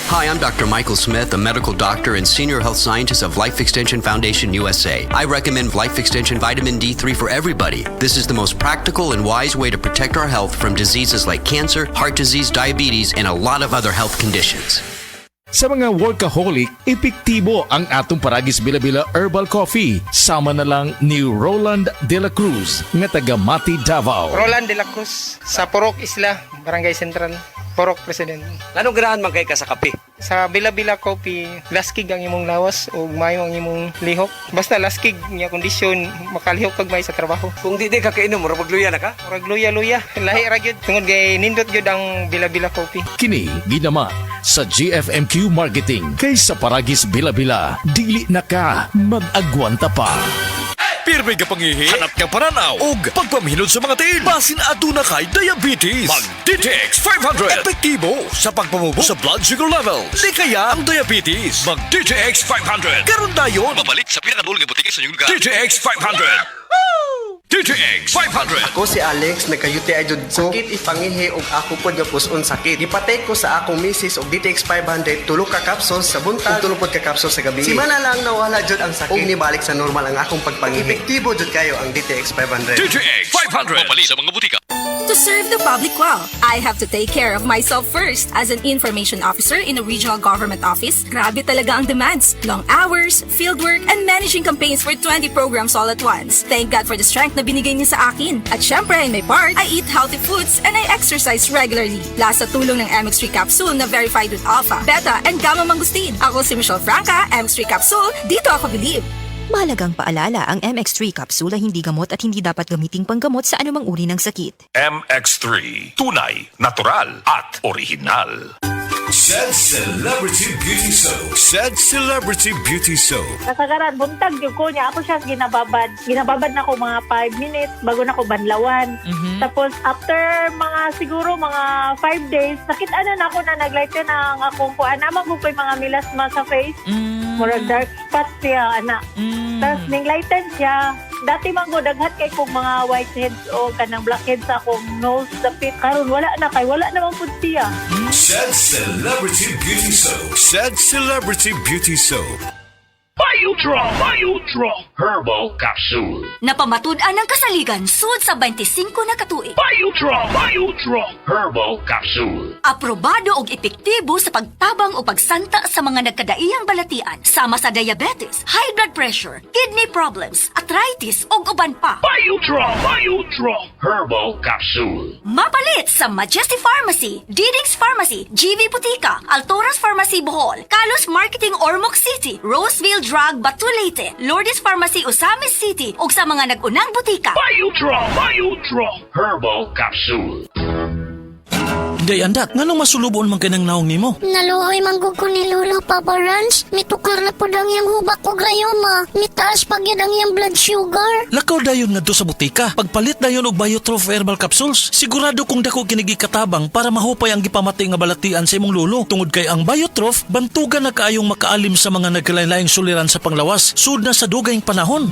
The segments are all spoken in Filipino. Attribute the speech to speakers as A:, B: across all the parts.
A: Hi, I'm Dr. Michael Smith, a medical doctor and senior health scientist of Life Extension Foundation USA. I recommend Life Extension Vitamin D3 for everybody. This is the most practical and wise way to protect our health from diseases like cancer, heart disease, diabetes, and a lot of other health conditions.
B: Sa mga workaholic, epektibo ang atong Paragis Bila-Bila Herbal Coffee. Sama na lang ni Roland De La Cruz, nga taga Mati, Davao.
C: Roland De La Cruz, sa Purok Isla, Barangay Central, Purok President.
D: Anong ganahan man kay ka sa kape?
C: Sa Bila-Bila Coffee, laskig ang imong lawas o mayo ang imong lihok. Basta laskig niya kondisyon, makalihok pag may sa trabaho.
D: Kung di ka kainom, mura magluya na ka?
C: Murag luya-luya, lahi ra gyud. Tungod kay nindot gyud ang Bila-Bila Coffee.
B: Kini ginama sa GFMQ Marketing kay sa Paragis Bila-Bila. Dili na ka mag-agwanta pa.
E: Pirmi ka pangihi, hanap ka pananaw, ug pagpamhinod sa mga tiin. Basin aduna kay diabetes. Mag DTX 500. Epektibo sa pagpamubo sa blood sugar level. Likaya ang diabetes. Mag DTX 500. Karon dayon. Babalik sa pinakadulong nga butiki sa inyong lugar. DTX 500. DTX 500.
F: Ako si Alex, nagka-UTI jud ko. Sakit ipangihi og ako pod nga puson sakit. Gipatay ko sa akong misis og DTX 500 tulo ka capsules sa buntag, tulo pod ka capsules sa gabi. Simana lang nawala jud ang sakit. Og nibalik sa normal ang akong pagpangihi. Epektibo jud kayo ang DTX 500.
E: DTX 500. Mabali sa mga butika.
G: To serve the public well, I have to take care of myself first. As an information officer in a regional government office, grabe talaga ang demands. Long hours, fieldwork, and managing campaigns for 20 programs all at once. Thank God for the strength na binigay niya sa akin. At syempre, in my part, I eat healthy foods and I exercise regularly. Plus, sa tulong ng MX3 capsule na verified with alpha, beta, and gamma mangustin. Ako si Michelle Franca, MX3 capsule, dito ako believe.
H: Mahalagang paalala, ang MX3 capsule ay hindi gamot at hindi dapat gamiting panggamot sa anumang uri ng sakit.
E: MX3. Tunay, natural, at original. Said Celebrity Beauty Soap. Said Celebrity Beauty Soap.
I: Kasagaran, buntag yung ko niya. Ako siya ginababad. Ginababad na ako mga 5 minutes bago na ako banlawan. Tapos, after siguro mga 5 days, nakita na ako na naglighten ang akong kuan. Naman ko pa yung mga milasma sa face. Murag dark spots siya, anak. Tapos, ninglighten siya. Dati man ko, daghat kay kong mga whiteheads o kanang blackheads sa akong nose, dapit. Karon wala na kay, wala naman po siya.
E: Said Celebrity Beauty Soap. Said Celebrity Beauty Soap. Biotra Herbal Capsule.
G: Napamatud-an ng kasaligan sud sa 25 na katuig.
E: Biotra Herbal Capsule.
G: Aprobado og epektibo sa pagtabang o pagsanta sa mga nagkadaiyang balatian sama sa diabetes, high blood pressure, kidney problems, arthritis ug uban pa.
E: Biotra Herbal Capsule.
G: Mapalit sa Majesty Pharmacy, Diding's Pharmacy, GV Butika, Altoras Pharmacy Bohol, Kalos Marketing Ormoc City, Roseville Drug Batulete, Lourdes Pharmacy Osamis City ug sa mga nag-unang butika.
E: Biotra Herbal Capsule.
J: Day andat, nganong masulubon man kanang naong nimo?
K: Naluoy manggug ko ni Lolo, Papa Rans. Mitukar na po ang iyang hubak o grayoma. Mitaas pag yan ang iyang blood sugar.
J: Lakaw dayon nga do sa butika. Pagpalit dayon og Biotrof Herbal Capsules, sigurado kung dako kinigi katabang para mahupay ang gipamatay nga balatian sa imong lolo. Tungod kay ang Biotrof, bantugan na kaayong makaalim sa mga nagkalain-laing suliran sa panglawas, sud na sa dugayng panahon.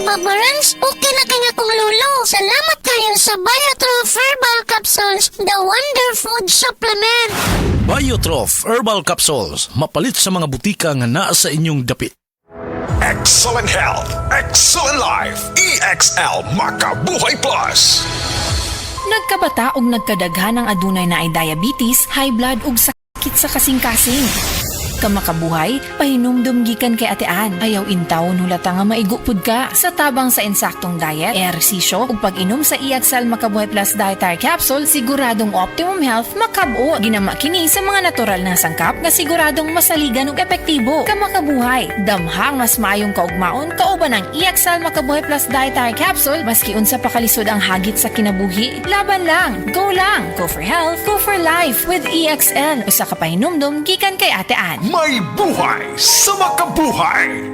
K: Papa Rans, okay na kanya kong lolo. Salamat kayo sa Biotrof Herbal Capsules, the Wonder Food Supplement.
J: Biotrof Herbal Capsules, mapalit sa mga butika nga naa sa inyong dapit.
E: Excellent health, excellent life. EXL Makabuhay Plus.
L: Nagkabata og nagkadaghan ang adunay na ay diabetes, high blood ug sakit sa kasing-kasing. Kamakabuhay, pahinumdum gikan kay atean. Ayaw intaw hulata nga maigupod ka. Sa tabang sa insaktong diet, ehersisyo ug pag-inom sa EXL Makabuhay Plus Dietary Capsule, siguradong optimum health makabuo. Ginama kini sa mga natural na sangkap nga siguradong masaligan ug epektibo. Kamakabuhay, damhang mas maayong kaugmaon kauban ang EXL Makabuhay Plus Dietary Capsule maski unsa pa kalisod ang hagit sa kinabuhi. Laban lang, go for health, go for life with EXL. Usa ka pahinumdum gikan kay atean.
E: May buhay sa makabuhay.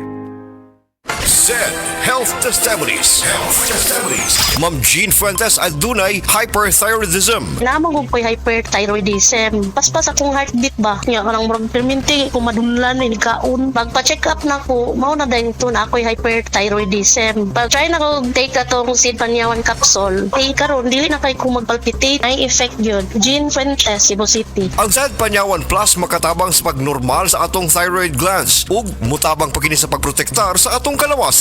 E: Z Health Testimonies. Ma'am Jean Fuentes adunay hyperthyroidism.
M: Naman ko ko'y hyperthyroidism. Paspas akong heartbeat ba? Nga ka lang murag perminti, kumadunlan, kaon. Magpa-check up na ko, mao na dahil ito na ako'y hyperthyroidism. Pag-try na ko take atong Sid Panyawan capsule. Karon dili na kay ko magpalpitate. Ay effect yun. Jean Fuentes, Cebu City.
E: Ang Z Panyawan Plus makatabang sa pagnormal sa atong thyroid glands ug mutabang pa kini sa pagprotektar sa atong kalawasan.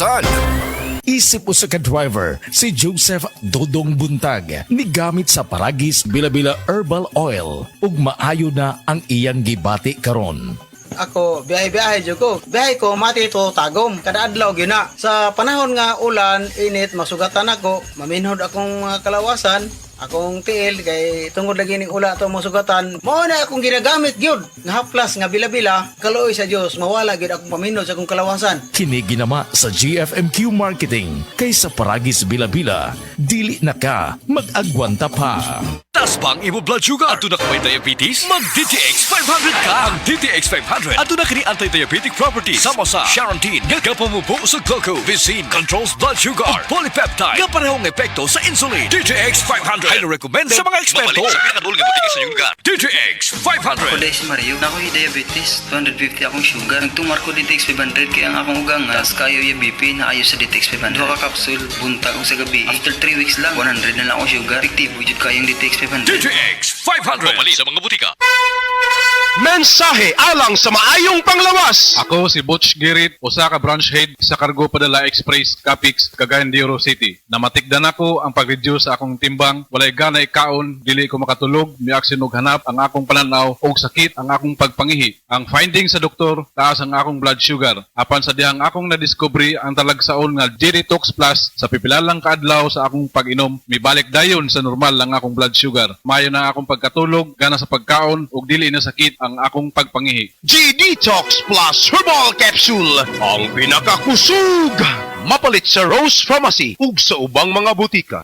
B: Isip usa ka driver, si Joseph Dodong Buntag, nigamit sa Paragis Bila-Bila Herbal Oil ug maayo na ang iyang gibati karon.
N: Ako, biyahe-biyahe dyan ko. Biyahe ko, mati ito tagom. Kada adlaw gina. Sa panahon nga ulan, init, masugatan ako. Maminhod akong kalawasan. Akong tiil, kay tungod lagi ning ula ito masugatan. Mao na akong ginagamit gyud nga haplas nga bila-bila. Kaluoy sa Dios, mawala gyud akong paminhod sa akong kalawasan.
B: Kini ginama sa GFMQ Marketing kay sa Paragis Bila-Bila, dili na ka mag-agwanta pa.
E: Tas bang imo blood sugar? Ato na ka may diabetes? Mag DTX 500 ka! Ang DTX 500 ato na kini anti-diabetic properties sama sa Charantine nga kapamubo sa glucose, controls blood sugar, ug polypeptide nga parehong epekto sa insulin. DTX 500 highly recommended sa mga eksperto. DTX 500.
O: Kodes Mario, nako'y diabetes, 250 akong sugar. Nagtumar ko DTX 500 kaya ang akong ugang as kayo yung BP na ayos sa DTX 500. Duha ka kapsul, buntag ko sa gabi. After 3 weeks lang, 100 na lang akong sugar. Efektibo jud kayong DTX 500.
E: DTX 500. Pumali sa mga butika.
P: Mensahe alang sa maayong panglawas. Ako si Butch Girit, usa ka branch head sa Cargo Padala Express, Capix, Cagayan de Oro City. Namatikdan ako ang pag-reduce sa akong timbang, walay ganay kaon, dili ko makatulog, miaksin og hanap ang akong pananaw og sakit ang akong pagpangihi. Ang finding sa doktor, taas ang akong blood sugar. Apan sa dihang akong nadiscovery ang talagsaon nga G-Detox Plus sa pipilalang kaadlaw sa akong pag-inom, mibalik dayon sa normal ang akong blood sugar. Mayo na akong pagkatulog, gana sa pagkaon ug dili na sakit ang akong pagpangihi. G-Detox Plus Herbal Capsule, ang pinakakusog, mapalit sa Rose Pharmacy ug sa ubang mga butika.